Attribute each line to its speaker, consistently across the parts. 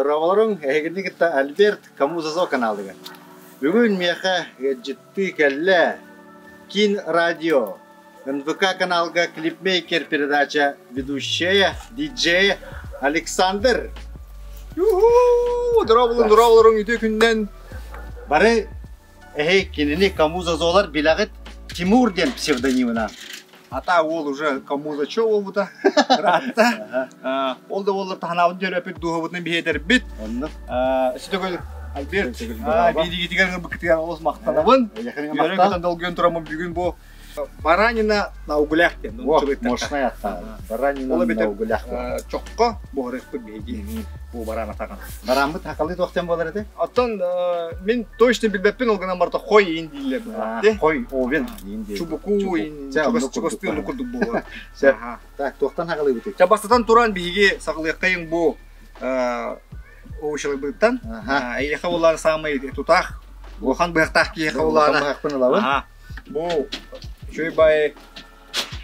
Speaker 1: Здраволорун, эгердик Альберт Камузазо каналыга. Бүгүн меха житти келле Кин радио. НВК каналга клипмейкер передача ведущая диджей Александр.
Speaker 2: Здраволорун үйде күннен.
Speaker 1: Бары кинини Камузазолар билагыт Тимур ден псевдонимына.
Speaker 2: Ата ол уже Камуза чо ол бута. Ратта. Ол да олар таханабын жөрөпүт дуһабытын бихедер бит. Ситөгөл Альберт. Биди гитигер быкытыган олос мактанабын. Йөрөкөтөн долгөн турамын бүгүн бу баранина на углях тен.
Speaker 1: Мощная ата. Баранина на углях.
Speaker 2: Чокко бу рыспыт биги. Бу барана таган.
Speaker 1: Барамбы такалы токтен болар эте.
Speaker 2: Аттан мен точно билбеппин олгана марта хой индилер.
Speaker 1: Хой овен инди.
Speaker 2: Чубуку ин чугастын нукурдук бу.
Speaker 1: Так, токтан такалы битек.
Speaker 2: Чабастан туран биги сакылыккайын бу оушылык быттан. Эйха улар самый тутах. Бу хан быктах ки хавлана. Бу чөйбай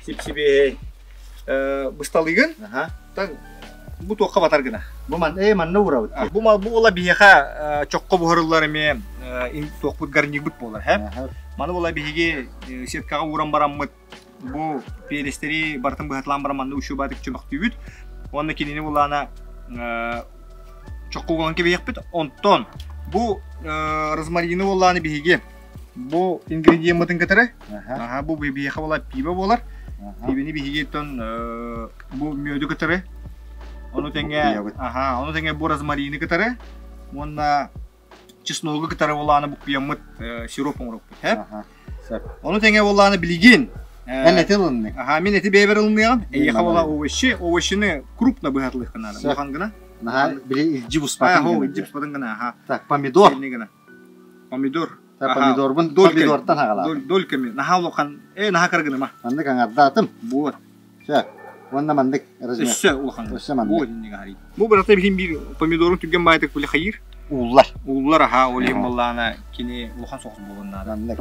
Speaker 2: сипсибе бысталыгын. Тан бу токка батар гына.
Speaker 1: Бу манна урабыт.
Speaker 2: Бу ола биха чокко бухарылары ме ин токпут гарник бут болар, ха? Маны ола биге сеткага уран бараммыт. Бу перестери бартын быхатлан бараманды ушу бадык чумак түбүт. Онда кинени булана чокко гонке бияқпыт. Онтон бу розмарины оланы биге. Бу ингредиенттин катары. Бу биха ола пиба болар. Пибени биге тон бу мөдү катары. Onu tenge bu rozmarini kıtarı, onda çesnoğu kıtarı olanı bu kıyamıt sirup umrup, he? Onu tenge olanı bilgin.
Speaker 1: Eti alındı.
Speaker 2: Men eti beber alınıyor. Eğer ola ovuşunu krupna bıhatlı kanara. Bu hangına?
Speaker 1: Bile cibus patın.
Speaker 2: Cibus patın gana.
Speaker 1: Tak pomidor.
Speaker 2: Pomidor.
Speaker 1: Pomidor bun pomidortan hagalar.
Speaker 2: Dolkemi. Naha lokan. Naha kargını ma.
Speaker 1: Anda kan atım.
Speaker 2: Bu.
Speaker 1: Şak. Onda mandık razmet.
Speaker 2: Üsse ulhan.
Speaker 1: Üsse mandık.
Speaker 2: Bu dinle gari. Bu bırakta bilin bir pomidorun tügen baytık böyle hayır.
Speaker 1: Ullar.
Speaker 2: Ullar ha olayım ballana kini ulhan soğuk bulunlar.
Speaker 1: Mandık.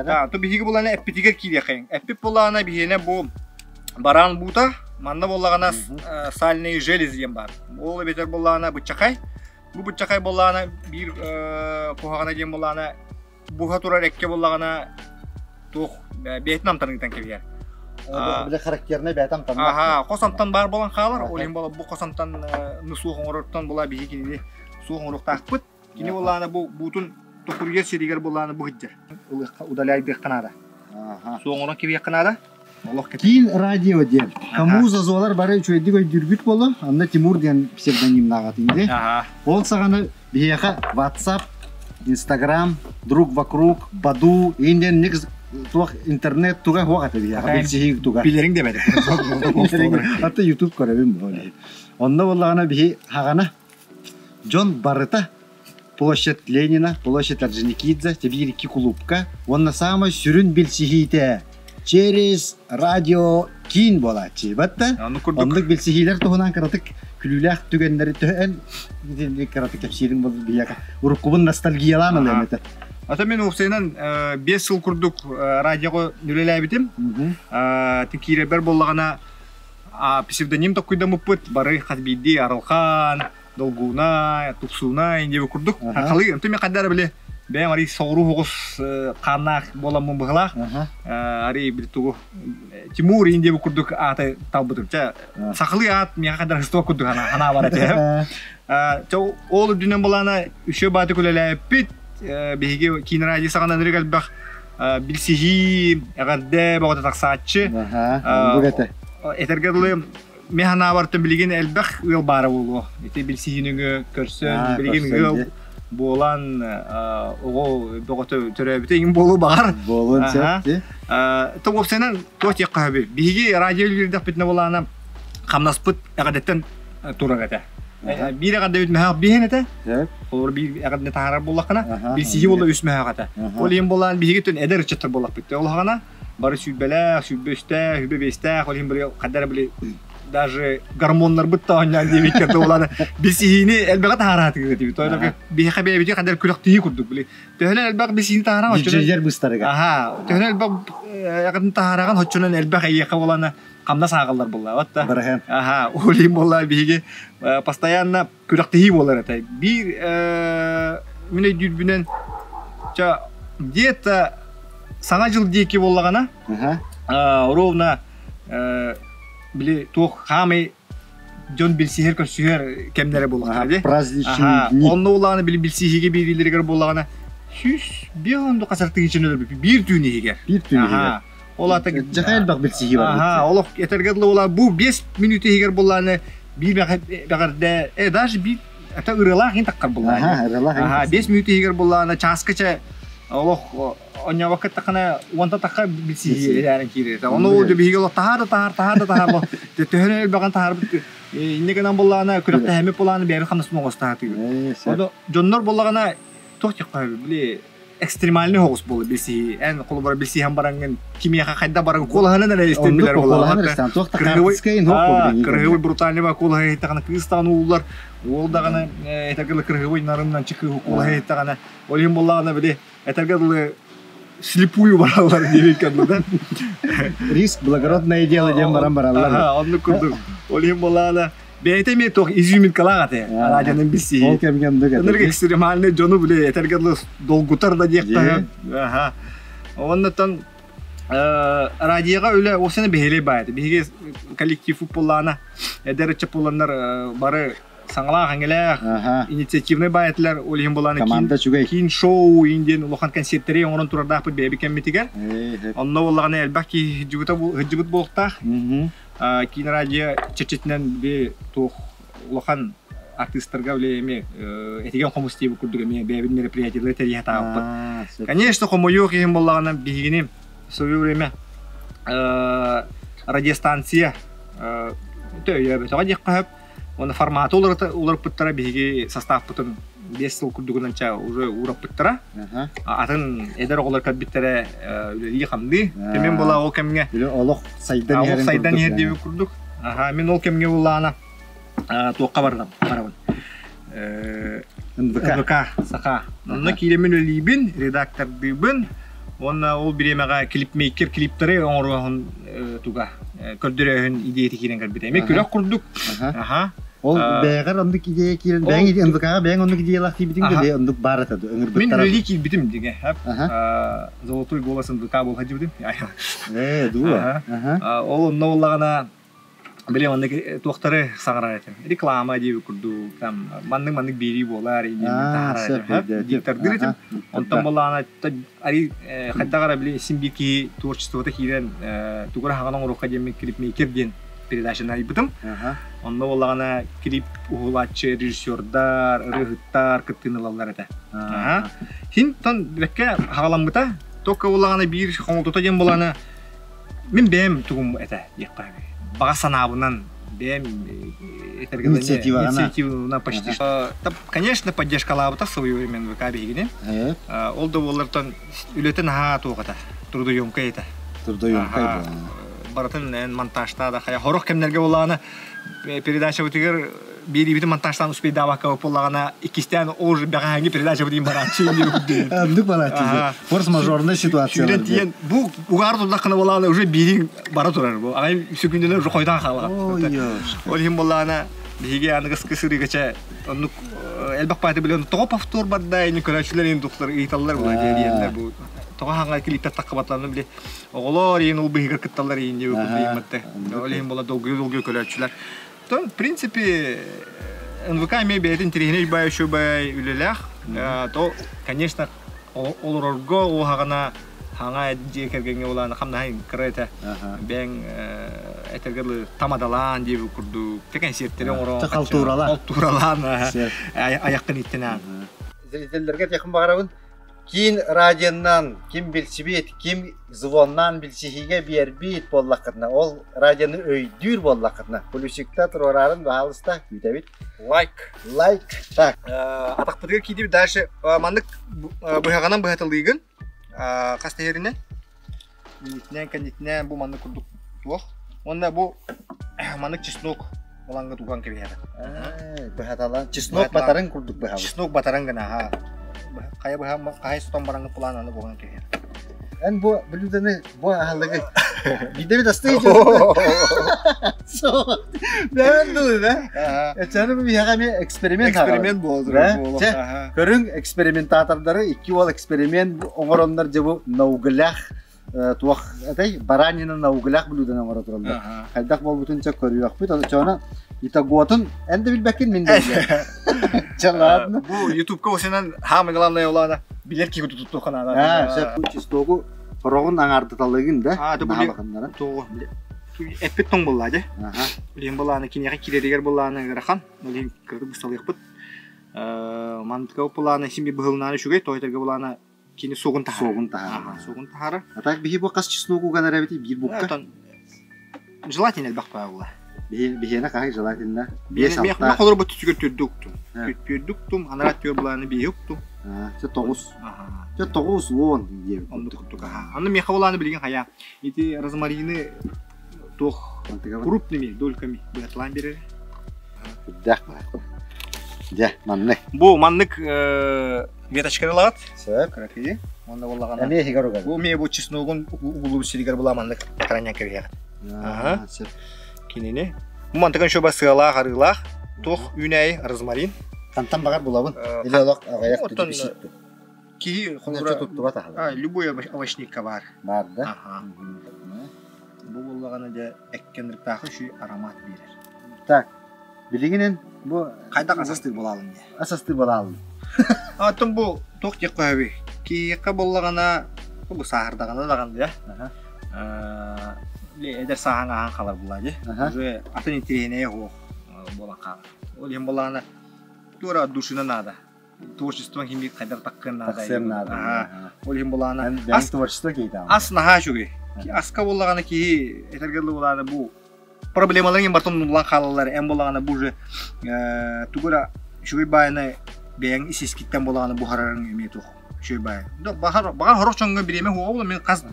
Speaker 2: Ha, to bihigi bulana epitiger ki yakayın. Epip bulana bihine bu baran buta manda bollagana salne jeliz yem var. Ola beter bollana bıçakay. Bu bıçakay bollana bir kohagana yem bollana bu hatura rekke bollagana toh Vietnam tanıdan kebiyer.
Speaker 1: Bile karakterine betam tanımak.
Speaker 2: Aha, kosamtan bar bolan kalar. Olayım bola bu kosamtan nusuğun oruktan bola bihi kini suğun oruk takpıt. Kini bollana bu butun tokurger seriger bollana bu hiccer. Udalay bir kanada. Suğun oruk kebiyer kanada.
Speaker 1: Kin radyo diyen. Камузазолар бары чөйдү көй дүргүт болу. Анда Тимур диyen псевдоним нагатынды. Ол саганы бияка WhatsApp, Instagram, друг вокруг, Баду, инден никс туак интернет туга хуагат бияка. Билсихи туга.
Speaker 2: Билерин демеди.
Speaker 1: Ата YouTube көрөбүм болу. Онда боллагана бии хагана Джон Баррета, площадь Ленина, площадь Орджоникидзе, Тебирики клубка. Онда самый сүрүн билсихите. Через радио Кин болачы. Батта. Ондык билсихилер тугунан каратык күлүләк түгеннәре төһен каратык тәфсирин булды бияка. Урукубун ностальгиялан элемете.
Speaker 2: Ата мен Усейнан 5 жыл курдук радиого нүлеләй битим. Тикире бер боллагана псевдоним токуйдамыппыт. Бары хатбиди Аралхан, Долгуна, Туксуна инде курдук. Хакалы мен каддар биле. Ben ari soru hukus kanak bola membela, ari betul Timur India bukurduk ate tahu betul cah sakali at miyak kadar sesuatu kurduk hana barat ya. Cau all dunia bolana ushe batu kulele pit behigi kinara aja sakana dari kalbah bilsihi agar de bawa tak saatche. Etergadle mehana barat biligin elbah wil barawulo. Itu bilsihi nunggu kursen biligin wil Bolan oğul doktor törebite in bolu bağır.
Speaker 1: Bolun çekti.
Speaker 2: Toğup senen toğut yakkabi. Bigi radyo girdik bitne bolana kamnaspıt agadetten turagate. Bir agade ütmeha bihenete. Olur bir agade tahara bollakana. Bir sihi bolla üsmeha gata. Olayım bolan bigi tün eder çıtır bollak bitti. Olağana barı sübbela, sübbeste, hübbebeste. Olayım böyle kadar böyle даже гормонlar бытта оннан демек керде оланы бесихини элбега таарат гэдэг. Тойлог бие хабе бие кадар күлөк тии курдук биле. Төһөлөн элбега бесихини таарат.
Speaker 1: Жер быстарга.
Speaker 2: Аха, төһөлөн элбега ягын таараган хоччонон элбега ийе кабыланы хамна сағалар болла вот да.
Speaker 1: Барахан.
Speaker 2: Ага, олим болла биге постоянно күрәктеһи болар это. Бир мине дүрбүнен где-то саңа жыл дейки боллагана. Ровно били тох хамы жон билсихер көсүхер кемнере болган.
Speaker 1: Праздничный дни.
Speaker 2: Онны уланы билсихиге бирилергер боллагана. Сүз бионду касарты için ölür bir tüyünü higer.
Speaker 1: Bir tüyünü higer.
Speaker 2: Ola ta
Speaker 1: Jahayl bak bilsihi var.
Speaker 2: Aha, olaq etergedli ola bu 5 minüte higer bollarını bir bagarda даже bir ata ırılaq in takkar bollarını.
Speaker 1: Aha, ırılaq.
Speaker 2: Aha, 5 minüte higer bollarını çaskaça olaq onya vakit takana wanta takka bilsihi yani kire. Onu oldu bir higer tahar. Tehene bagan tahar ne kadar bollarını kürekte hemep bollarını bir xamnas moğos tahar. Oda jonlar bollarına tohtik bile ekstremalini hoğuz bolu bilsi en kolu bara bilsi hem barangın kimya kayda barang kolahana ne istemler
Speaker 1: bolar kırhıvı
Speaker 2: brutalni ba kolahı takana kristan uğullar olda kana etergeli kırhıvı narından çıkıyor kolahı takana olayım bollağına bile etergeli слепую баралар дебеккенде
Speaker 1: риск благородное дело дем баран-баралар
Speaker 2: onu kurduk olayım bollağına Beytemi tok izümün kalağate aracanın bisi.
Speaker 1: Ol kemgem de.
Speaker 2: Onları ekstremalne jonu bile etergedli dolgutar da diyekta. Aha. Ondan araciyaga öyle o sene behele baydı. Bihige kolektif futbollarına eder çapolanlar barı sangala hangeler inisiyatifne bayetler olayım bolanı kin show indien lokan konsertleri onun turda yapıp bebekem mitiger. Onunla olağanı elbaki hıcıbıt bolta. Kin radyo çeçetinden bir toh lokan artistlarga öyle etigen komustiye bu kurduk eme bebin merapриятиялар terih tapıp. Конечно, como yo kim bollağına bihigini свое время радиостанция töye betoğa dikkat onu formatı olarak pıttara bihigi sastaf pıtın 5 yıl kurduğundan ça уже урап pıttara atın eder olar kadbitlere öyle hamdi temen bola o kemge
Speaker 1: oloq saydan
Speaker 2: yer diye kurduk aha men ol kemge bollağına toqqa bardım barabın NVK saka onu kilemin ölibin redaktör dibin Ona ol biremega klipmaker klipleri onruhun tuga kördürehün ideyeti kiren kalbite. Me kürak kurduk. Aha.
Speaker 1: Ol beğer onduk ideye kiren ben ide NVK'ga ben onduk ideyelak tibitin de onduk barata da öngür
Speaker 2: bitar. Men öyle ki bitim dige hep. Zolotoy golasın NVK bol hacı bitim.
Speaker 1: Duva.
Speaker 2: Ol nollagana Bile ondaki doktoru sağırar etem. Reklama diye kurdu. Tam mandık biri bolar ini tahara. Diktar diretim. Ondan bolana ari hatta gara bile simbiki tворчествода хирен тугра хаганын урукка жеме клипмейкер ден передачаны айбытым. Онда боллагана клип угулачы режиссердар, рыгыттар кыттыналалар эте. Хин тон бекке хагаламбыта. Только боллагана бир хомолтота жем боланы мен бем тугум эте якпай. Багасанабынан бем инициативана почти что. Конечно, поддержка лабыта в свое время НВК бегине. Олда боллартан үлетен ха тугата. Трудоемкий это.
Speaker 1: Трудоемкий.
Speaker 2: Баратын монтажта да хая хорох кемнерге боллагана передача бүтүгөр бери бит монтажтан успей давака боллагана икистен уже баганги передача бүтүн барачы деп.
Speaker 1: Андык барачы. Форс-мажорный ситуация.
Speaker 2: Жүрөтен бу угардылда кына боллагана уже бери бара турар бу. Ай сөкүндөн уже койдан калган. Ол хим боллагана биге аны кыскысырыгача онук элбак паты билен топ повтор бадда эни көрөчүлөр эми доктор ыйталлар була дегендер бу. Тоға ханга клипте таққабатланы биле. Оголор ен ул бигер кытталар ен деп көймөттө. Олем бола долгой көрөчүлөр. То, в принципе, НВК ме бетин тренер бай шу бай үлелах. То, конечно, олорго о хагана ханга жекергенге уланы хамнай крета. Бен этергеле тамадалан деп курду. Текен сеттерен оро. Калтуралан. Аяктан иттена.
Speaker 1: Зрительлерге якын багарабын. Кин радионан, ким билсибит, ким звоннан билсихиге бербит боллакытна. Ол радионы өйдүр боллакытна. Плюсикта турарын баалыста күйтебит. Лайк. Так.
Speaker 2: Атак бутыгы киди дальше мандык быхаганан быхатылыгын. Кастаерине. Нитнен бу мандык курдук туох. Онда бу мандык чеснок оланга туган кебиһа.
Speaker 1: Быхаталан чеснок батарын курдук быха.
Speaker 2: Чеснок батарын гана Kaya sutang barang pulan ano bukan kaya.
Speaker 1: An bu beludane bu ahalaga Bir de bir de stage. So, ben de da. Canım bir yani eksperiment
Speaker 2: boldur.
Speaker 1: Körün eksperimentatorları iki ol eksperiment onlar cebu nauglах tuaq atay baranina nauglах biluden onlar turlar. Kaldak bol bütün çok körüyor. Bu da çona itagotun ende bilbekin min de. Çalad.
Speaker 2: Bu YouTube'ga osenan hamagalanla yolana bilir ki tuttu kanada.
Speaker 1: Ha, sen bu çistogu Rogun angardıtalığın da.
Speaker 2: Ha, bu toğu. Epet tong bolladı.
Speaker 1: Aha.
Speaker 2: Bilin bollаны кинеге киредегер bollаны гырахан. Нолин кырды бусталык бут. Мантка bollаны симби быгылнаны шугай тойтерге bollаны кини сугун тахар.
Speaker 1: Сугун тахар.
Speaker 2: Ага, сугун тахар.
Speaker 1: Атак бихи бу кас чисногу гадара бити бир букка.
Speaker 2: Желательно элбахпа була.
Speaker 1: Бихена кай желательно.
Speaker 2: Мен холор бут түгөр түрдүктүм. Түрдүктүм, анарат төр bollаны бийуктум.
Speaker 1: Це тогус. Це тогус вон диye.
Speaker 2: Аны меха bollаны билген хая. Эти розмарины тох крупными дольками бытлан берер.
Speaker 1: Да. Да, маннык.
Speaker 2: Бу маннык веточкалат.
Speaker 1: Сөп.
Speaker 2: Кракиди. Онда боллаган.
Speaker 1: Эме хигаруга.
Speaker 2: Бу ме бу чесногун угулу сиригер була маннык такранян кебе.
Speaker 1: Ага, сөп.
Speaker 2: Кинене. Бу мантыган шоба сыла харыла. Тох үнәй розмарин.
Speaker 1: Тантан багар булабын. Или алак агаяк түтүп.
Speaker 2: Ки
Speaker 1: Холора тутту бата.
Speaker 2: Любой овощник бар.
Speaker 1: Бар да.
Speaker 2: Ага. Бу боллаганы да эккендирип тагы шу аромат берер.
Speaker 1: Так. Билигинен бу
Speaker 2: кайда асасты болалым.
Speaker 1: Асасты болалым.
Speaker 2: Атын бу ток жек койбой. Кийка боллагана бу сахардагана даган да. Эдер саханга калар булады. Уже атын интерене го болака. Ол ем боллагана тура душина надо. Творчество химик кайдар таккан надо. Ол ем боллагана
Speaker 1: ас творчество кейда.
Speaker 2: Ас наха шуги. Аска боллагана ки этергеле боллагана бу проблемаларын бартон нулан халалар эм боллагана бу же тугура шуги байны бең исискиттен боллагана бу харарын эмету шуги бай. Багар хорок чоңго биреме хоо мен каз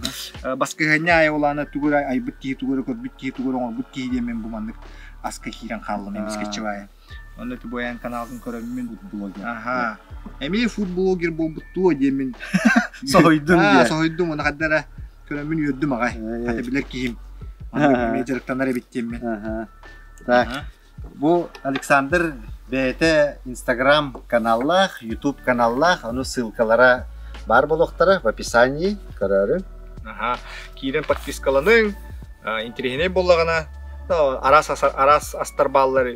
Speaker 2: баскыгanya боллагана тугура айбытки тугура көбүтки тугура бутки демен бу мандык аска кирен халлы мен скетчи бай. Онда ту боян каналын көрөмүн блогер. Аха. Эми фуд блогер болбутту демен.
Speaker 1: Сойдум
Speaker 2: дия. Сойдум аны каддара көрөмүн йөддүм агай. Ката билер кийим. Аны жарыктанары биттем мен.
Speaker 1: Аха. Так. Бу Александр БТ Instagram каналлах, YouTube каналлах, аны ссылкалара бар болоктары в описании көрөрүн.
Speaker 2: Аха. Кирен подпискаланын, интерене боллагана арас астар баллар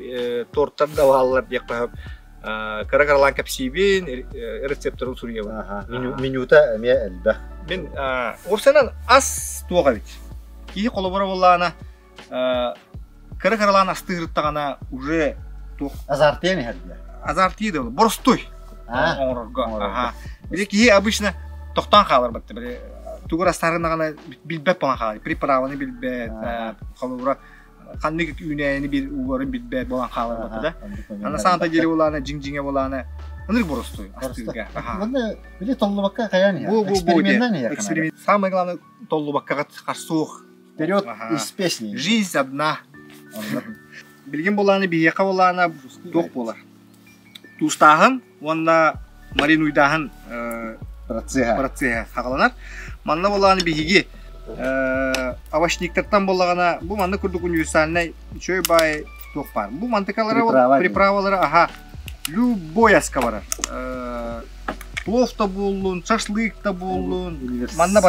Speaker 2: торттар да баллар деп коюп каракарлан капсибин рецептору сурьева.
Speaker 1: Минута эме элбе.
Speaker 2: Мен орсенан ас туга бит. Ки колобора боллана каракарлан астырыттагана уже тук
Speaker 1: азартени хадда.
Speaker 2: Азартиди бол. Борстой. Ага. Бирки обычно токтан калар бит. Бир тугура астарынагана билбеп бана калар. Приправаны билбеп колобора Kandık üneyini bir uğurun bir bed olan kalır bakıda. Ana santa geri olana, jing-jinge olana. Anır borostu. Astırga.
Speaker 1: Bunda bile tollu bakka kayan ya.
Speaker 2: Bu
Speaker 1: Экспериментный я.
Speaker 2: Эксперимент. Самое главное толлу bakka карсух.
Speaker 1: Вперед из песни.
Speaker 2: Жизнь одна. Билген боланы бияка болана ток болар. Тустагын, онда марин уйдагын процеха сагаланар. Манна боланы биги овощниктардан боллагана бу манды курдук универсальный чөй бай ток бар. Бу мантыкалары приправалары аха любой аска бар. Плов та болун, шашлык та болун. Манна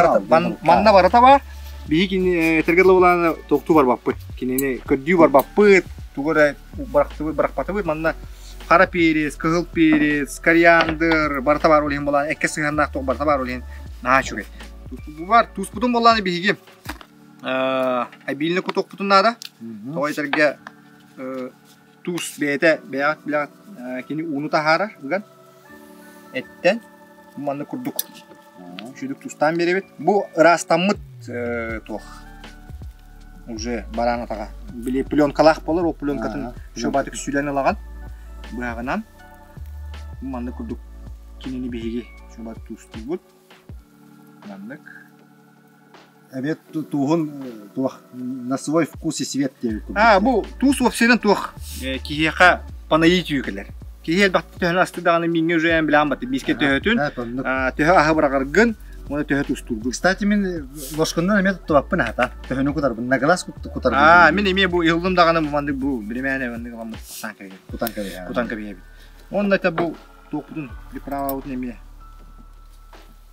Speaker 2: барата бар. Биги тергеле боланы токту бар баппы. Кинене көддүү бар баппы. Тугора баракпаты манна кара перец, кызыл перец, кориандр барата бар олен боланы. Экке сыгандак ток барата бар олен. На чугай. Bu var tuz putun bollanı bilgi. Abiline kutok putun nada. Toyterge tuz bete beyat bilat kini unu tahara bugan. Etten mandı kurduk. Şuduk tuzdan beri bit. Bu rastamıt toh. Уже барана тага. Били пленкалах болар, о пленкатын шобатык сүйләне лаган. Буягынан манды курдук кинени биги. Шобат туз бут. Маннык.
Speaker 1: Обед тугун на свой вкус и цвет тебе.
Speaker 2: Бу туз вообще тух. Киеха панаитию келер. Киел бакты төхөн астыдаганы минге жөйөн билан баты биске төһөтүн. Төһө ахы барагыргын Оны төһөт устурду.
Speaker 1: Кстати, мен лошкондан эме туттубаппын ата. Төһөнү кутарбын. Наглас кутар.
Speaker 2: Мен эме бу йылдым даганы мандык бу биремене мандык ламы санка. Кутанка бие. Онда та бу токудун приправаут неме.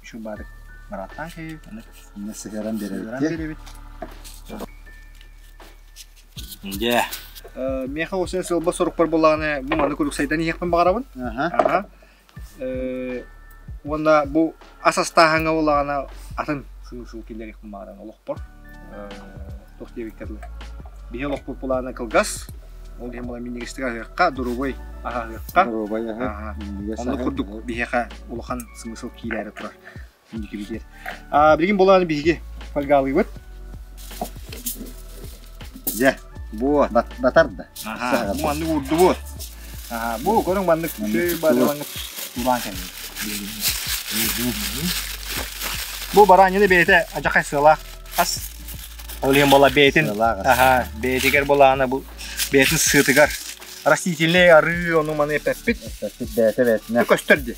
Speaker 2: Şu barık Marat'tan şey,
Speaker 1: ne sigaran berebit.
Speaker 2: Ya. Meha o sen sılba sorup var bolağını bu mandı kuduk saydan yiyekmen bağırabın. Aha. Onda bu asas tahanga bolağına atın sığ killer yiyekmen bağırabın oluq bor. Toq debikterli. Bihe oluq bor bolağına kılgas. Ol hem bola minnik istiga duruboy. Aha.
Speaker 1: Duruboy aha.
Speaker 2: Onda kuduk biheha uluqan sığ killeri turar. Şimdi biter. Bilgin bolağını bihe falgalı bit.
Speaker 1: Ya. Bu batardı.
Speaker 2: Aha, bu mandık vurdu bu. Aha, bu korun mandık şey bari mandık ulan kendi. Bu baranyını beyte acakay sığlak as. Olayım bola beytin. Aha, beytiger bolağına bu beytin sığıtıgar. Rastительный arı onun manı pepit.
Speaker 1: Beyte.
Speaker 2: Ne gösterdi.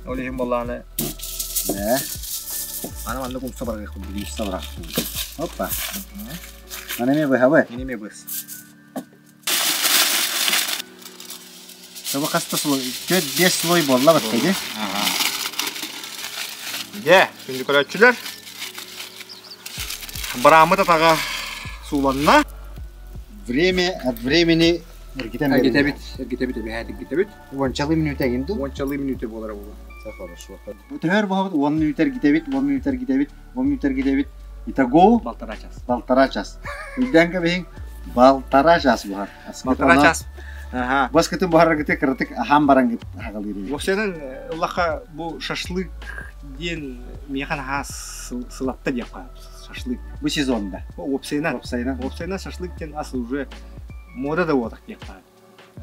Speaker 2: Olayım bolağına.
Speaker 1: Ne?
Speaker 2: Ana mandık umsa bırakıp bu.
Speaker 1: Hoppa. Mana me bahwa?
Speaker 2: Ini me bus.
Speaker 1: Coba kasta sloy. Köt 5 sloy bolla battıydı.
Speaker 2: Aha. Ya, şimdi kaççılar. Baramı da taga sulanna.
Speaker 1: Время от времени
Speaker 2: Ergitebit bir hayat ergitebit.
Speaker 1: Вончалы минута гинду.
Speaker 2: Вончалы минуты болар bu.
Speaker 1: Хорошо. Төр бахыт 10 минут ergitebit. Итого полтора час. Идәнге бең полтора час бар.
Speaker 2: Полтора час. Aha.
Speaker 1: Бас кетен бахар кете кыртык хам баран гит хагыл иде.
Speaker 2: Осенен Аллаха bu шашлык ден механ хас сылатта деп калат. Шашлык.
Speaker 1: Bu сезонда.
Speaker 2: Опсайна шашлык ден асы уже мода да отак деп калат.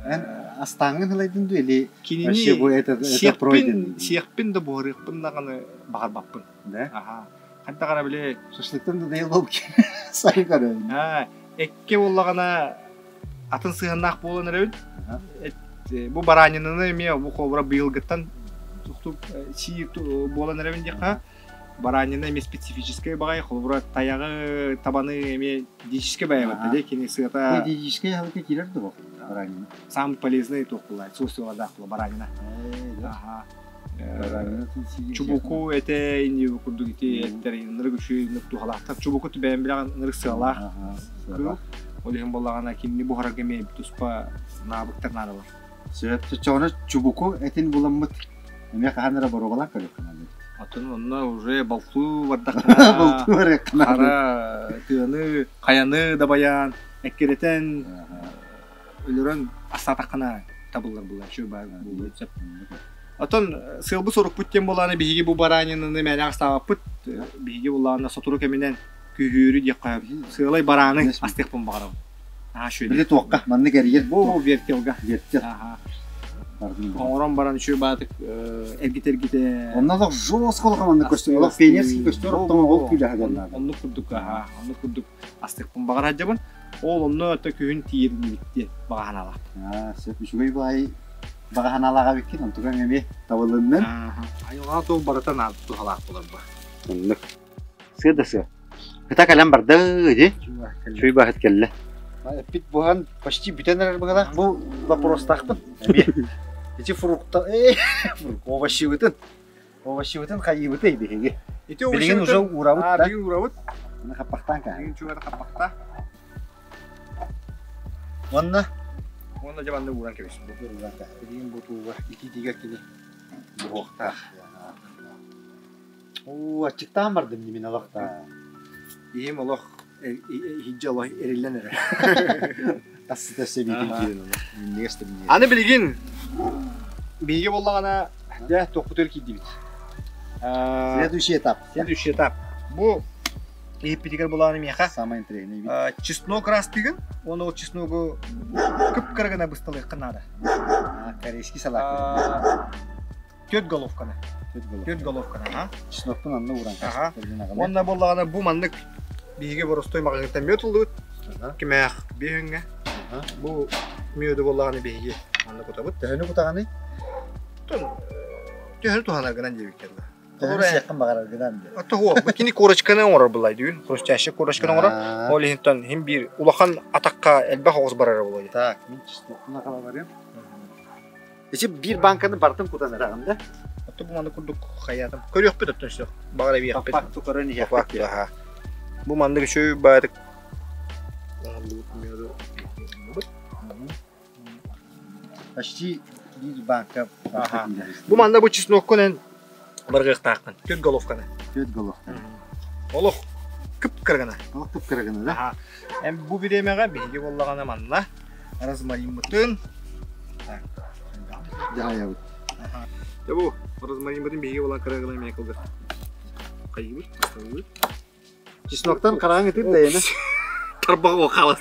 Speaker 1: Эн астаңын хылайдын дуэли.
Speaker 2: Кинини
Speaker 1: bu это пройден.
Speaker 2: Сиякпин да борыкпын даганы багар баппын.
Speaker 1: Да?
Speaker 2: Aha. Hatta qara bile
Speaker 1: Шашлыктан да дейл болуп кен. Сай кара.
Speaker 2: Экке боллагана атын сыгынак болон эребит. Бу баранинаны эме бу кобра быйылгыттан туктуп сийип болон эребин дека. Баранина эме специфическая багай, кобра таягы, табаны эме диетический багай бат де, кини сыгата.
Speaker 1: Диетический халыкка кирер да бак баранина.
Speaker 2: Самый полезный токулай, соусуга дакла баранина. Ага. Чубуку эте инди курдугити эттерин ныргүчү нукту халактар чубуку түбен билан нырсыалак. Олем боллагана кинни бу харагеме туспа набыктар нары бар.
Speaker 1: Сөйөттү чоңо чубуку этин буламмыт. Эме каханара борогала керек канады.
Speaker 2: Атын онна уже балту бардакана.
Speaker 1: Балту бар канады.
Speaker 2: Кара тыны, каяны да баян, эккеретен өлөрөн асатакана табылар булар. Шу бар бу цеп. Атын сылбы сорук бүттен боланы биһиги бу баранинны мәне астабаппыт биһиги булларына сотуру кеминен күһүрү деп кайып сылай бараны астыкпын багарам. Шөйдө.
Speaker 1: Били тоққа манны кериер.
Speaker 2: Бу вертелга.
Speaker 1: Вертел.
Speaker 2: Орон баран шөй батык эргите.
Speaker 1: Онда да жостко болгон көстөр. Ол пионерский көстөр оттон ол күлө хаган.
Speaker 2: Онны курдук астыкпын багар жабын. Ол онны өтө күн тиерни битти баганала.
Speaker 1: Сөп үшүгөй бай баганалага биккен онтуган эми табылыннан.
Speaker 2: Айга то баратан атту халак болар ба.
Speaker 1: Онны. Сыдасы. Кыта калам барды, ди. Шөй бахат келле. Пит буган почти бүтенер багала. Бу вопрос тактым. Эти фрукты, овощи бутын. Овощи бутын кайы бутый биги.
Speaker 2: Эти овощи
Speaker 1: уже урабыт да.
Speaker 2: Биги урабыт.
Speaker 1: На капактан ка.
Speaker 2: Биги чугада капакта.
Speaker 1: Онна
Speaker 2: жабанды уран кебес.
Speaker 1: Биги бутуга ики тигер кини. Бухта. Ачыктан бардым мен алакта.
Speaker 2: Ийим олох хиджалох эрилленер.
Speaker 1: Асыта себеби кирен. Нестем.
Speaker 2: Аны билгин. Биги боллагана да токутөр киди бит.
Speaker 1: Следующий этап.
Speaker 2: Бу эпитигер боланы меха.
Speaker 1: Самое интересное.
Speaker 2: Чеснок растыгын, оны ол чесногу кыпкыргана бысталый кынады.
Speaker 1: Корейский салат.
Speaker 2: Төт головканы.
Speaker 1: Чесноктун анны уран.
Speaker 2: Онда боллагана бу мандык биге боростой магыттан мөтүлдү. Кимэх бегенге. Бу мөдө боллаганы биге аны кутабыт.
Speaker 1: Төнү кутаганы?
Speaker 2: Төн. Төнү тухана гынан жебиктерди.
Speaker 1: Doğru yakın bakar giden diye.
Speaker 2: Ata o. Bikini korachkana orar bulay düğün. Korachçı korachkana orar. O lehintan hem bir ulakan atakka elbah oğuz barar bulay.
Speaker 1: Tak, min çislokuna kala var ya. İçi bir bankanın bartın kutanır ağında.
Speaker 2: Ata bu manda kurduk hayatım. Körüyor bir tutun işte. Bağıra bir yapıp.
Speaker 1: Bak tukarı niye
Speaker 2: Bak ya. Bu manda şu bayrak.
Speaker 1: Aşçı bir banka.
Speaker 2: Bu manda bu çisnokkonen bargık takın. Köt golovkana.
Speaker 1: Köt goloftan.
Speaker 2: Oluq kıp kırgana.
Speaker 1: Olup kırgana da.
Speaker 2: Aha. Hem bu biremeğe bilgi bollagana manla. Rozmarin butun.
Speaker 1: Ya ya.
Speaker 2: Ya bu rozmarin butun bilgi bolan kırgana mı yakıldı? Kayıbı.
Speaker 1: Çisnoktan karağın getir de yine.
Speaker 2: Tarbaq o kalas.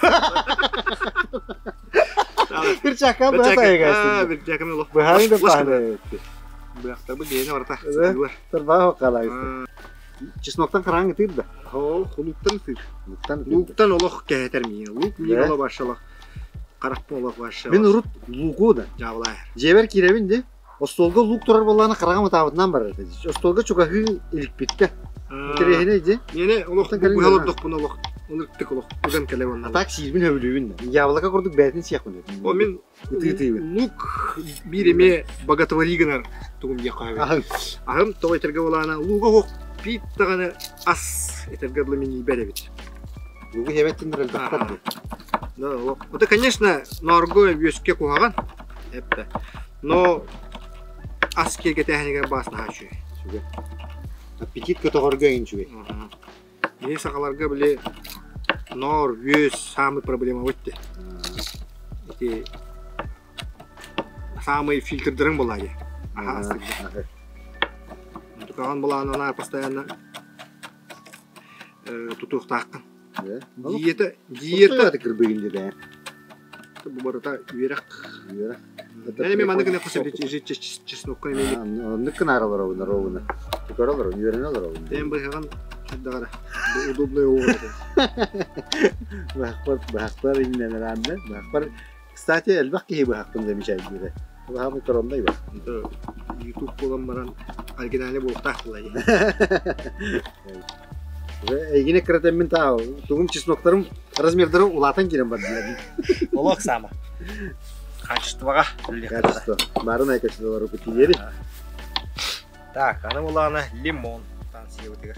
Speaker 1: Bir çakal daha sayı gelsin.
Speaker 2: Bir çakal oluq.
Speaker 1: Bu hangi de pahalı etti.
Speaker 2: Bu yakta bu diyene orta.
Speaker 1: Tarbaq o kalay. Çisnoktan karağın getir de.
Speaker 2: Ho, huluktan sır. Luktan oluq keheter mi? Luk mi ola başlaq. Qaraq oluq başlaq.
Speaker 1: Ben urut luku da.
Speaker 2: Javlar.
Speaker 1: Jever kirevindi. O stolga luk turar bollarına karağın mutabıtından var dedi. O stolga çok ahı ilik bitti. Kirehine
Speaker 2: Yine oluq bu halıp bunu oluq. Onurttuk oluq. Budan kele ondan.
Speaker 1: Atak sirmin hövlüğünde. Yavlaka kurduk beytin siyah bunu.
Speaker 2: O men luk birime bagatavariganar tugum yakayı. Ahım toyterge olana luga hok bit tagana as eterge blamini berebit.
Speaker 1: Lugu hevettindir elbette.
Speaker 2: No, это, конечно, Норго вёске куган. Эпте. Но аскерге техника басна хачу.
Speaker 1: Аппетит көтөгөргө инчүбе.
Speaker 2: Мен сакаларга биле Нор вёс самый проблема өтті. Эти самый фильтрдерин болады. Tukağın bulağına постоянно tutuq taqqın. Diyeti
Speaker 1: кырбыгинде да.
Speaker 2: bu barata üyerak. Yani men mandakine kısır çesnokka emeli.
Speaker 1: Nıkkın aralar ovuna. Tukaralar ovuna, yüreneler ovuna.
Speaker 2: Ben bırakan dağara. Bu udoblu olur.
Speaker 1: Bahaklar inneler anda. Bahaklar kстати elbak ki bu hakkında demiş ayıbı. Bu hamı korondayı bak.
Speaker 2: YouTube programların orijinali bu tahtlayı.
Speaker 1: Ve yine kreatemin ta tugum çisnoklarım размердары улатан келем бар дилер.
Speaker 2: Олок сама. Качествоға.
Speaker 1: Качество. Барына качестволары көтүлери.
Speaker 2: Так, аны буланы лимон тансия өтегер.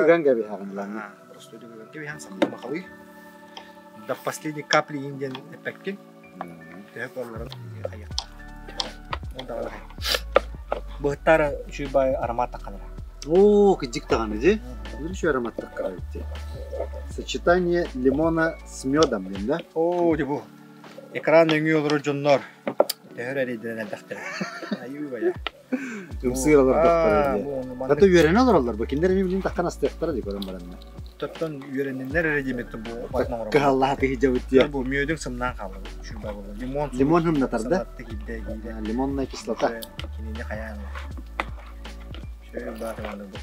Speaker 1: Ганга би хаганлан.
Speaker 2: Просто дөгөн кеби ханса махави. До последней капли инден эпеккен. Тэк оларын аяк. Онда алай. Быттары шүйбай аромат тақаныр.
Speaker 1: О, кыдик тағаны же? Бір шүй аромат таққара өтте. Сочетание лимона с медом, да?
Speaker 2: О, дебу. Экран өңі олыры жоннор. Тәхір әрейден әлдәқтірі. Айу бая.
Speaker 1: Үмсығыр алар дақтары. Қаты үйерен алар алар. Бөкендер еме білін таққан астықтары де көрін баранна.
Speaker 2: Топтан үйеренінлер әрейдеметті бұл батман ұрам.
Speaker 1: Қағаллаға тегі өтте.
Speaker 2: Бұл мүйедің сымнан қалды. Шүйбай болды.
Speaker 1: Лимон хымнатарды.
Speaker 2: Салатты
Speaker 1: Лимонная кислота.
Speaker 2: Кинене қаян. Şöyle bağırmandı bu.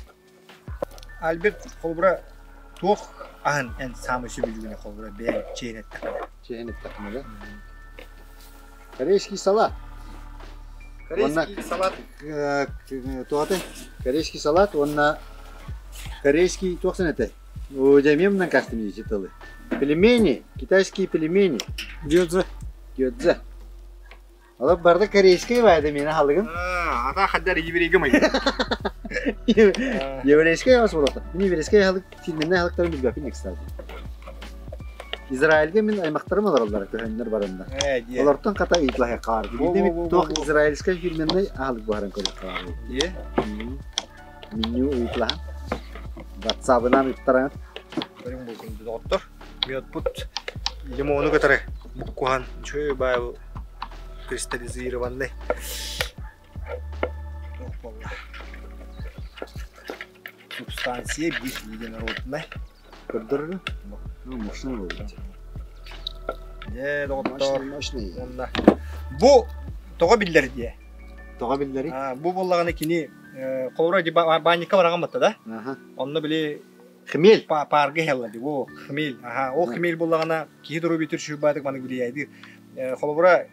Speaker 2: Albert kolbura toq ahın en samı sübülüğüne kolbura beğen çeynet takılı.
Speaker 1: Çeynet takmalı. Koreyski salat.
Speaker 2: Koreyski salat.
Speaker 1: Тугаты. Корейский салат, он на корейский тоқсан это. Удемемнан кастыми читалы. Пельмени, китайские пельмени.
Speaker 2: Гёдзе.
Speaker 1: Гёдзе. Алып барды корейский вайды мені халығын.
Speaker 2: Ата хаддар еврейге майды.
Speaker 1: Еврейский аз болады. Мен еврейский халық фильмінде халықтарын білбеппін, кстати. Израильге мен аймақтарым алар көһөннөр барында. Олардан ката ыйтлахы карды. Демек тох израильский фильмінде халық барын көрүп калды. Меню ыйтла. WhatsApp-ынан ыттаран.
Speaker 2: Көрүң болсын доктор. Мед пут лимону катары. Буккухан чөй бай кристаллизированный. Субстанция bir единородная.
Speaker 1: Көрдөрү? Машина болду.
Speaker 2: Доктор.
Speaker 1: Машина.
Speaker 2: Онда. Бу тога биллер дие.
Speaker 1: Тога биллери?
Speaker 2: Бу боллаганы кини колора ди баника бараган батта да? Онда биле
Speaker 1: хмель.
Speaker 2: Парга хелла ди бу хмель. О хмель боллагана ки дөрү битер шу бадык маны биле айды. Колора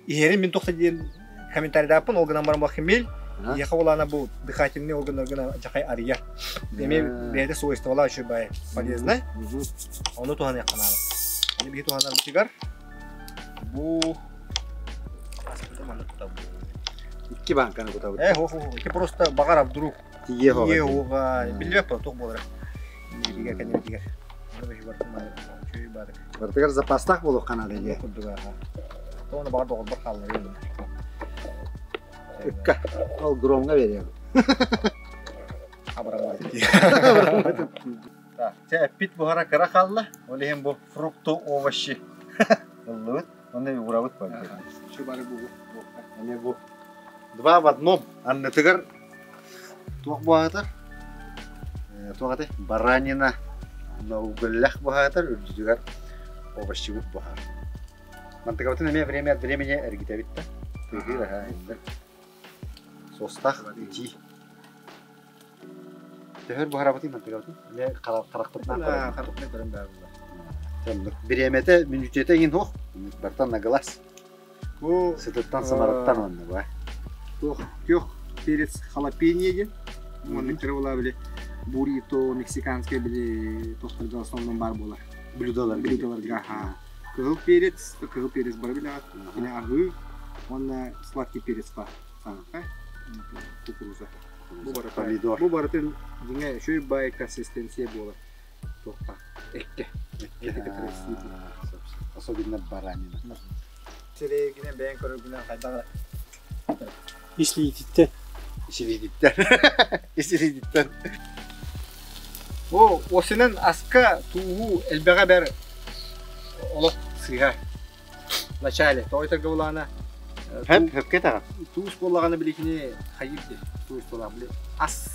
Speaker 2: иерин мен тоқта деген комментарийдаппын ол гынан барам бахимел яха олана бу дыхательный орган жакай ария деме беде свойствола еще бай полезно оны тухан яканалы аны бит туханар битигар бу
Speaker 1: Икки банканы кутабыт.
Speaker 2: Эки просто багара вдруг
Speaker 1: Тие хога.
Speaker 2: ога билбеп тох болар. Дигер кене дигер. Аны биши бартмады. Чөй бады.
Speaker 1: Бартыгар запастак болуп канады же.
Speaker 2: Кудуга. Тоны бар догол бар калды.
Speaker 1: Икка. Ал громга берем.
Speaker 2: Абарам.
Speaker 1: Так, те пит бухара кара калды. Олем бу фрукты, овощи. Олут. Онда урабыт бар.
Speaker 2: Şu bari bu.
Speaker 1: Ане бу два в одном. Аннытыгар туак буатыр. Туагаты баранина на углях буатыр, үрдүгөр овощи бут буатыр. Мантыгабытын эме время от времени эргитебитте. Тыгыр ха. Состах ити. Тегер буарабыты мантыгабытын. Эме карактыртан
Speaker 2: Ана картопны көрөм бары.
Speaker 1: Темдик биремете мүнүтете ин хох. Бартан на глаз.
Speaker 2: Bu
Speaker 1: Сытыттан самараттан онны ба.
Speaker 2: Кёх перец халапеньо. Оны кырыла биле. Буррито мексиканский биле тостырда основном бар була.
Speaker 1: Блюдолар.
Speaker 2: Ага. Кыл перец бар биле. Ина агы. Оны сладкий перец бар. Санка. Кукуруза.
Speaker 1: Помидор.
Speaker 2: Bu baratın dinge şöyle bay консистенция була. Тохта. Экке.
Speaker 1: Особенно баранина.
Speaker 2: Серегine ben körübüne kayda.
Speaker 3: İşleyicitte.
Speaker 1: İşleyicitten.
Speaker 2: O senin aska tuğu elbege ber oluk sığa. Начале. Тойта гавлана.
Speaker 1: Hep keta.
Speaker 2: Туус боллаганы билекине хайыпты. Туус болла биле. Ас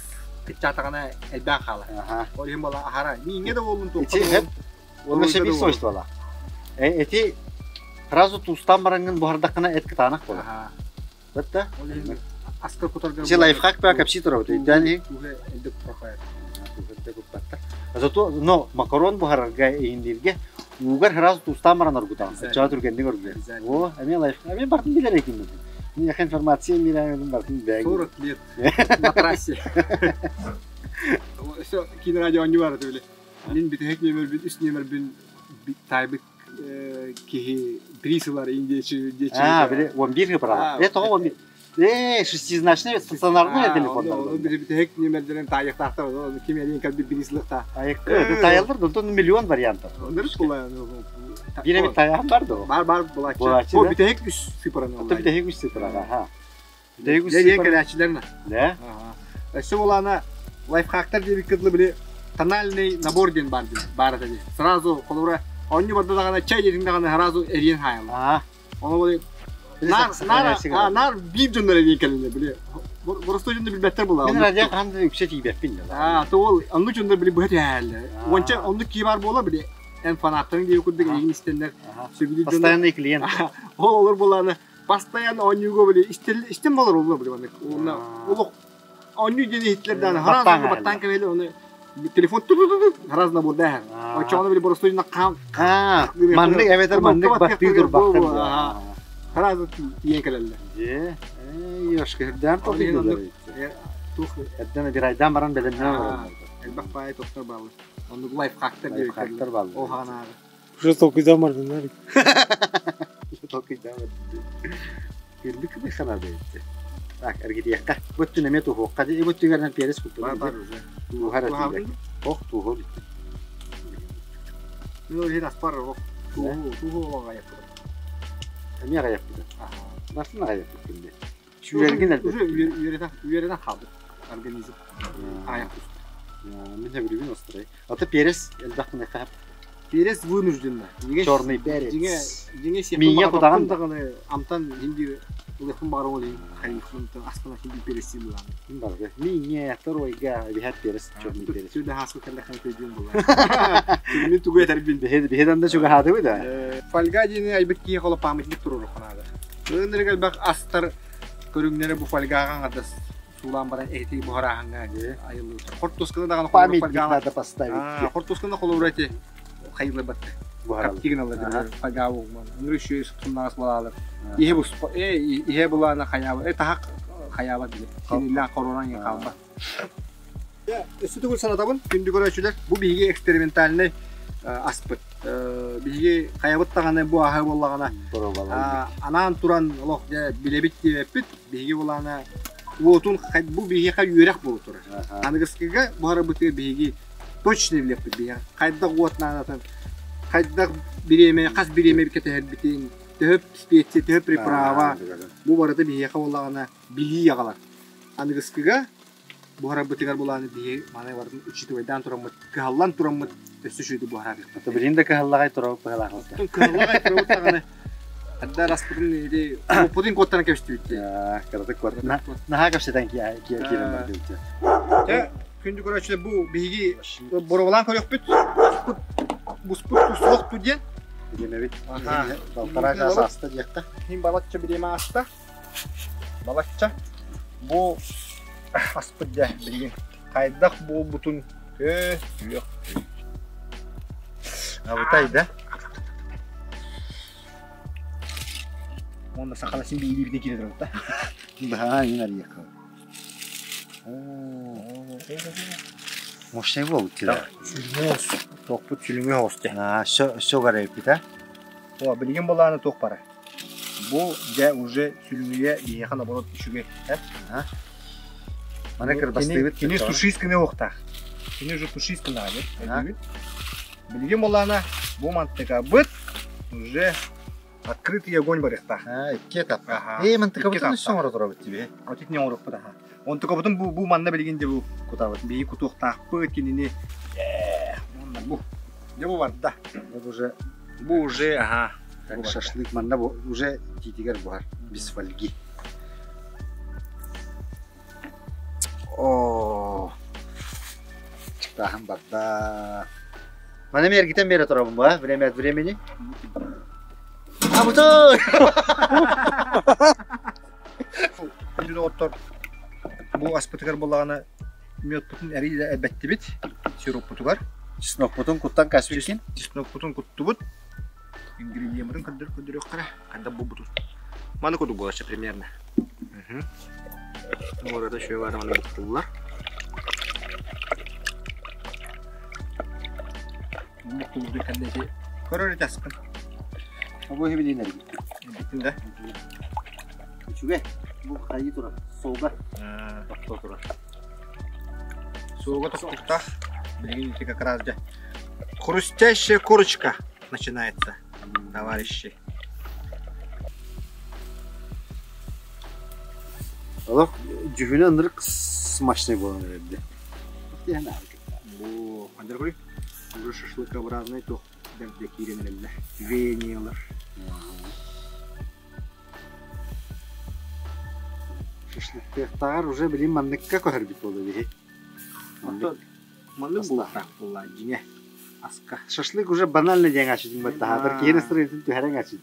Speaker 2: кычатагана элбеге кала.
Speaker 1: Ага.
Speaker 2: Ол хем бола ахара. Миңе да болдун тоқ.
Speaker 1: Эти hep onun şey bir sonuçta ola. Eti сразу тустан баранган бухардакына эт кытанак бола.
Speaker 2: Ага.
Speaker 1: Бетте.
Speaker 2: Ол хем аска котарган.
Speaker 1: Же лайфхак ба капси турабы. Yani
Speaker 2: Туге элдек профайл.
Speaker 1: Зато но макарон бухарга индирге угар сразу тустан баран аргутан. Чаа тургенди көргүлөр. О, эме лайф. Эме бартын билер экин. Мен яхан информация мирагын бартын бәг.
Speaker 2: 40 лет на трассе. Все, кинорадио не бар öyle. Мен бит хек номер бит, үст номер бит тайбык кихи присылар индечи.
Speaker 1: А, биле 11 брат. Это 11. Шестизначный стационарный телефон.
Speaker 2: Onu bir tek numarların tayakta onu kimyenin kalbi birislikta.
Speaker 1: Ayakta tayaldır da milyon varyantı.
Speaker 2: Onları kullanıyor.
Speaker 1: Yine bir tayağım vardı o.
Speaker 2: Var bulakçı. O bir tek üst sıfırını.
Speaker 1: Hatta bir tek üst sıfırını. Ha. Bir tek üst
Speaker 2: Ne
Speaker 1: sıfırını.
Speaker 2: kadar
Speaker 1: Ne?
Speaker 2: Şu olana лайфхактар diye bir kıdlı bile тональный набор ден бар dedi. Сразу колора он не барды дагана чай жеринде гана сразу эрген хайыл.
Speaker 1: Ha.
Speaker 2: Onu böyle Nar bir cümle diye kelime bile. Burası cümle bir beter bula.
Speaker 1: Ben radyo kandı yüksek iyi bilmiyorum.
Speaker 2: Ha, tol anlı cümle bile bu hediyeler. Onca anlı kibar bola bile. En fanatların diye kuduk ilgin istenler. Sevgili
Speaker 1: Постоянный клиент.
Speaker 2: O olur bulanı. Pastayan onyugo bile istem olur olur bile bana. Ona oluk onyu gene hitlerden harazlı battan keveli onu telefon harazla bu der. O çoğunu bile burası cümle kam.
Speaker 1: Ha. Manlık evet manlık baktıdır baktım.
Speaker 2: Harazlı diye kelelle.
Speaker 1: Yoşkırdan topuyorlar. Edden bir aydan baran bedenler var.
Speaker 2: Elbak payı toktar bağlı. Onu lifehack'tar diye
Speaker 1: Lifehack'tar bağlı.
Speaker 2: O hana abi.
Speaker 3: Şu tokuydan vardı ne?
Speaker 1: Tokuydan vardı. Girdik mi kana da etti. Bak ergidi yakka. Bütün emet o hokka diye bütün yerden piyares kutu.
Speaker 2: Var.
Speaker 1: Bu harati. Hok tu ho bitti.
Speaker 2: Ne oluyor aspar o. Tu ho gayet.
Speaker 1: Niye gayet bitti? Nasıl gayet bitti? Şu yergin elde.
Speaker 2: Üyerden kaldı. Organizm. Ayak üstü.
Speaker 1: Мен не люблю настрой. А ты перец, элбахны хап.
Speaker 2: Перец вынужденно.
Speaker 1: Черный перец.
Speaker 2: Деңе сеп.
Speaker 1: Миңе кудаган
Speaker 2: даганы амтан хинди улыхын бар ол хайхын аскана хинди перец булган.
Speaker 1: Бар. Миңе второйга бихат перец, черный перец.
Speaker 2: Сюда хасыл кандай ханты булган. Мен тугай тарбин.
Speaker 1: Беһеден дә чуга хады да.
Speaker 2: Фольга дине айбек ки холо памятник турur ханада. Өндөргөл бак астар көрүңнәре бу фольгага гадас. Сулан баран эти бухараханга айылы. Хортусканы даганы
Speaker 1: Памятник надо поставить.
Speaker 2: Хортусканы колорати хайылы бат. Каптигин алады. Пагау. Нурыши сутуннаас балалар. Ihe bu ihe bulana hayava. Tahak hayava diye. Kinilla koronan yakalma. Ya, sütü sanatımın gündük ölçüler bu bilgi eksperimentalini aspıt. Bilgi hayavut tağını bu ahı bollağına. Anan turan Allah bilebit diye bit bilgi bollağına Вотун bu bilgi kay yürek bulutur. Anıgıskıga bu ara bıtı bilgi точно bilip bilgi. Kayda votna anatan. Kayda bireme, kas bireme bir kete her bitin. Töp spiyeti, töp priprava. Bu arada bilgi kavallağına bilgi yağalar. Anıgıskıga bu ara bıtıgar bulanı bilgi manay vardı. Üçütü veydan turamıt, kıhallan turamıt. Üstü şuydu bu ara.
Speaker 1: Tabirin de kıhallağay turamıt kıhallağay.
Speaker 2: Kıhallağay turamıt tağını. Hatta Rasputin idi. Putin kottan kepsti bitti.
Speaker 1: Ya, kırdık var. Naha kapseden ki kirin var diyor.
Speaker 2: Ya, gündük ölçüde bu bilgi borabalan koyup bit. Bu sput soğuktu diye.
Speaker 1: Bileme bit. Baltara kasa hasta diyekta.
Speaker 2: Hem balatça bileme hasta. Balatça. Bu aspıt diye bilgin. Kaydak bu butun. Yok.
Speaker 1: Avutaydı.
Speaker 2: Onda sakalasın bir iyi bir de girer orada.
Speaker 1: Daha yine yakal. Moşay bu uçlar.
Speaker 2: Sülmüyoruz. Tokput sülmüyoruz diye.
Speaker 1: Şu var yapıda.
Speaker 2: O bilgin balağını tok para. Bu de уже sülmüye yakın aborot düşüge.
Speaker 1: Bana kır bastı.
Speaker 2: Kini suşiskine okta. Kini уже suşiskine abi. Bilgin balağına bu mantıka bıt. Уже Открытый огонь барыхта.
Speaker 1: İki etap. Mantıka bütün sonra durabilir gibi.
Speaker 2: Atit ne olur bu daha. On tıka bütün bu manna bilginde bu kutabı. Bir kutuk tahpı kinini. Bu. Ne bu var da? Bu уже aha.
Speaker 1: Как шашлык манна bu уже титигер bu har. Без фольги. Oo. Çıktahım batta. Bana bir giden beri duralım bu ha. Времени. Abutoy.
Speaker 2: Şimdi otur. Bu aspıtıgar bolağına miyot putun eriyle elbette bit. Sirop putugar.
Speaker 1: Çisnok putun kuttan kaçmışkin.
Speaker 2: Çisnok putun kuttu but. İngrediyentlerin kadar yok kara. Kadar bu butun. Mana kudu bu aşağı примерно. Orada şöyle var mana kutular. Bu kutu kendisi. Kararı tasın.
Speaker 1: Bu hemen iner.
Speaker 2: Bittin de.
Speaker 1: Çünkü bu kayı durar. Soğuğa.
Speaker 2: Bakta durar. Soğuğa tuttukta. Bilgin как раз же. Хрустящая курочка начинается, товарищи.
Speaker 1: Allah cühüne ınırık smaçne bolan herhalde. Yani
Speaker 2: Bu andırgılı. Bu шашлыкообразный тох. Дәрде киренелер. Вениялар.
Speaker 1: Şaşlıklar уже bilin manlıkka kohar bit oldu diye.
Speaker 2: Manlık bu tak bulan yine. Aska.
Speaker 1: Şaşlık уже банально день açtım ben daha bir kere sırayın tüheren açtım.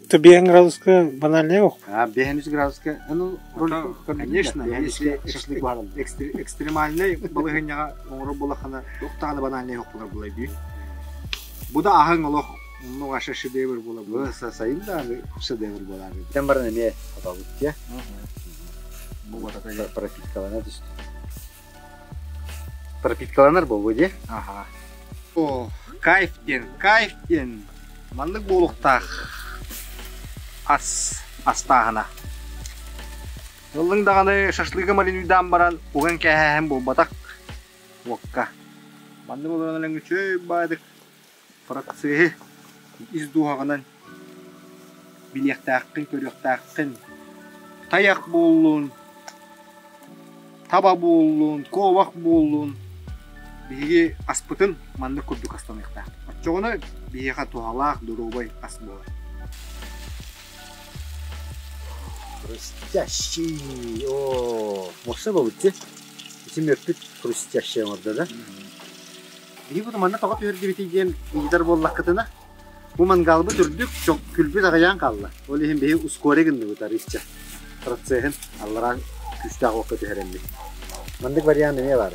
Speaker 3: То 1 градуска банальный yok.
Speaker 1: 500 градуска. Ну,
Speaker 2: конечно, если
Speaker 1: şaşlık var.
Speaker 2: Экстремальный балыгыняга оңры булахана токтаны банальный yok булар булай бүй. Bu da ahın olaq. Onun aşağı şedevr bular.
Speaker 1: Bu sayın da şedevr bular. Ben barına ne hatalık ya?
Speaker 2: Bu arada
Speaker 1: пропитkalana düştü. Пропитkalанар bu diye.
Speaker 2: Aha. Oh, kayften. Manlık boluqtaq. Astağına. Yolun dağını şaşlığı malin üyden baran oğun kəhəm bu batak. Vakka. Manlık olanların üçü baydık. Fraksiyı izduğağının bilektaqın, körüqtaqın. Tayak bolun. Taba bolun, kovaq bolun. Bihi aspıtın manlık kurduk astanıqta. Çoğunu bihi tuhalaq durubay asbol.
Speaker 1: Хрустящий. О, мокса болуп-те. Ичим өппүт хрустящий орда да. Бии бу манна тогоп өрдү битиген игдар боллакытына. Бу мангалбы түрдүк чок күлбү дагаян калла. Ол эһин бии ускорегин нугутар исче. Процесин аллара күчтак окуп беренди. Мандык вариант не бар.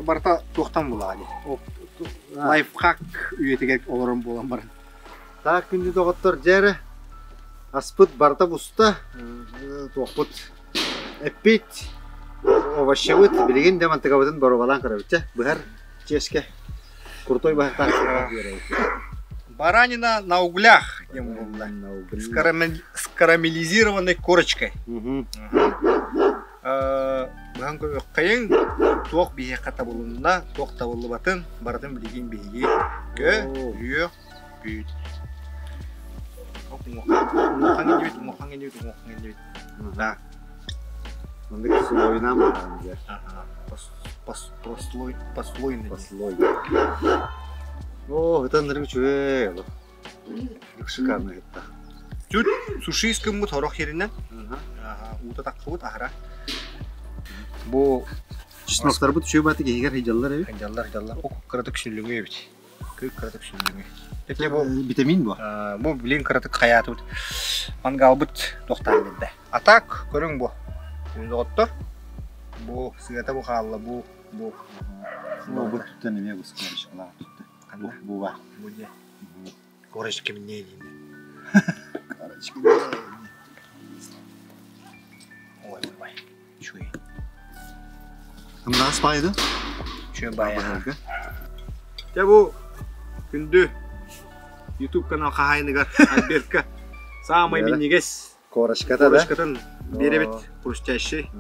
Speaker 2: барта тоқтан болады. Лайфхак үйетігер оларым болан барын.
Speaker 1: Так күнді доғыттыр жәрі. Аспыт барта бұста. Тоқпыт. Әппет. Овощевыт. Білеген де мантығабытын бару балан қарабытча. Бұхар чешке. Крутой бахтар.
Speaker 2: Баранина на углях. С карамелизированной корочкой. Бұған көйін тоқ бейе қата болуында тоқ табылы батын бардың білеген бейге үйе бүйт. Умоқан ендебет.
Speaker 1: Да. Онда кісі ойынан баран жер.
Speaker 2: Послойный.
Speaker 1: О, это нырың чуэ. Шикарно это.
Speaker 2: Тут сушийском мы торох еринен. Ута так вот ахра. Бу
Speaker 1: чесноктар бут чуэ баты гейгер хижаллар эби.
Speaker 2: Хижаллар. Ок кыратык шүлүңү эбит. Көк кыратык шүлүңү.
Speaker 1: Теке бу витамин бу.
Speaker 2: Бу билин кыратык хаят бут. Мангал бут токтан бенде. Атак көрүң бу. Үндөгөттөр. Бу сыгата бу халла бу.
Speaker 1: Бу туттан эме бу скорочкалар тутты. Бу бар.
Speaker 2: Бу же. Корочки мне дейм.
Speaker 1: Корочки.
Speaker 2: Ой. Чуй.
Speaker 1: Кымда спайды?
Speaker 2: Чуй бая. Я бу күндү YouTube канал Хахайныгар Альбертка самый миннигес.
Speaker 1: Корочката да?
Speaker 2: Корочкатын беребет хрустящий.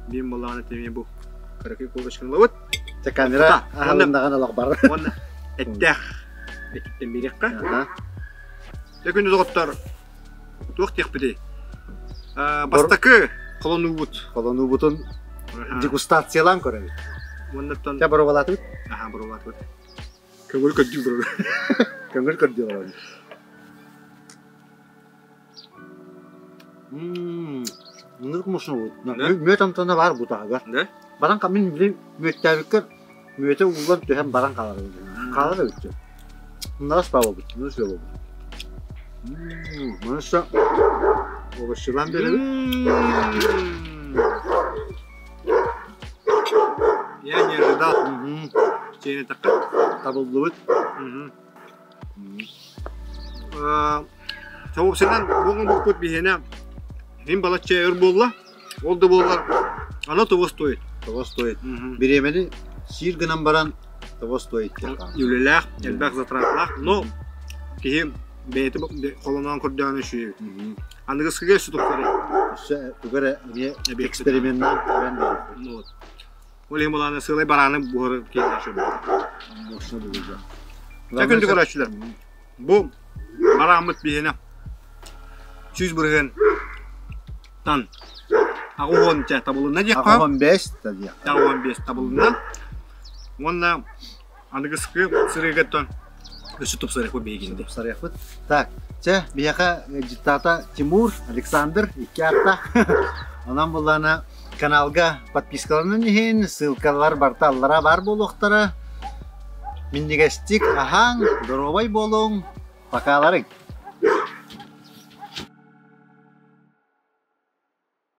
Speaker 2: Бим боланы теме бу. Каракай корочканы вот.
Speaker 1: Те камера алындаган алак бар.
Speaker 2: Оны эттех. Эттен берекка. Я күндү зоттор. Тук текпеди. Бастакы колону бут.
Speaker 1: Колону бутун дегустациялан көрөбүт.
Speaker 2: Оннан
Speaker 1: Те бары балатып.
Speaker 2: бурулат. Көңүл көдү буру.
Speaker 1: Көңүл көрдү барабы. Нырк мошну бут. Мөтамтана бар бутага.
Speaker 2: Да?
Speaker 1: Баран камин биле мөттәбеккер. Мөтө уллап төһәм баран калар. Калар үтчү. Нас бабы бут. Нас бабы. Маша. Овощеван береби.
Speaker 2: Я не ожидал. Чейни такка.
Speaker 1: Табылды бут.
Speaker 2: Тавып сенен бугун букпут бихене. Хим балача өр болла. Олды боллар. Ана того стоит.
Speaker 1: Того стоит. Беремени сир гынан баран того стоит.
Speaker 2: Юлелах, элбак затратлах, но кихим бейти колонан көрдөгөнү шүй. Андыгысыга сутуктары.
Speaker 1: Тугара не эксперименттан ben
Speaker 2: Вот. Олем боланы сылай бараны бугар келеши.
Speaker 1: Мошну булду.
Speaker 2: Такынды көрөчүлөр. Бу барамыт бихене. 100 бурген тан. Агуон ча табылына жакка.
Speaker 1: 15 тади.
Speaker 2: 15 табылына. Онна андыгысыгы сырыгаттан өсүтүп сырык бегинде.
Speaker 1: Сарыяхпыт. Так, че бияка житата Тимур, Александр, икки атта. Анан булана каналга подпискаларын нехен, ссылкалар барталлара бар болуктары. Миндигестик ахаң, здоровый болуң. Покаларың.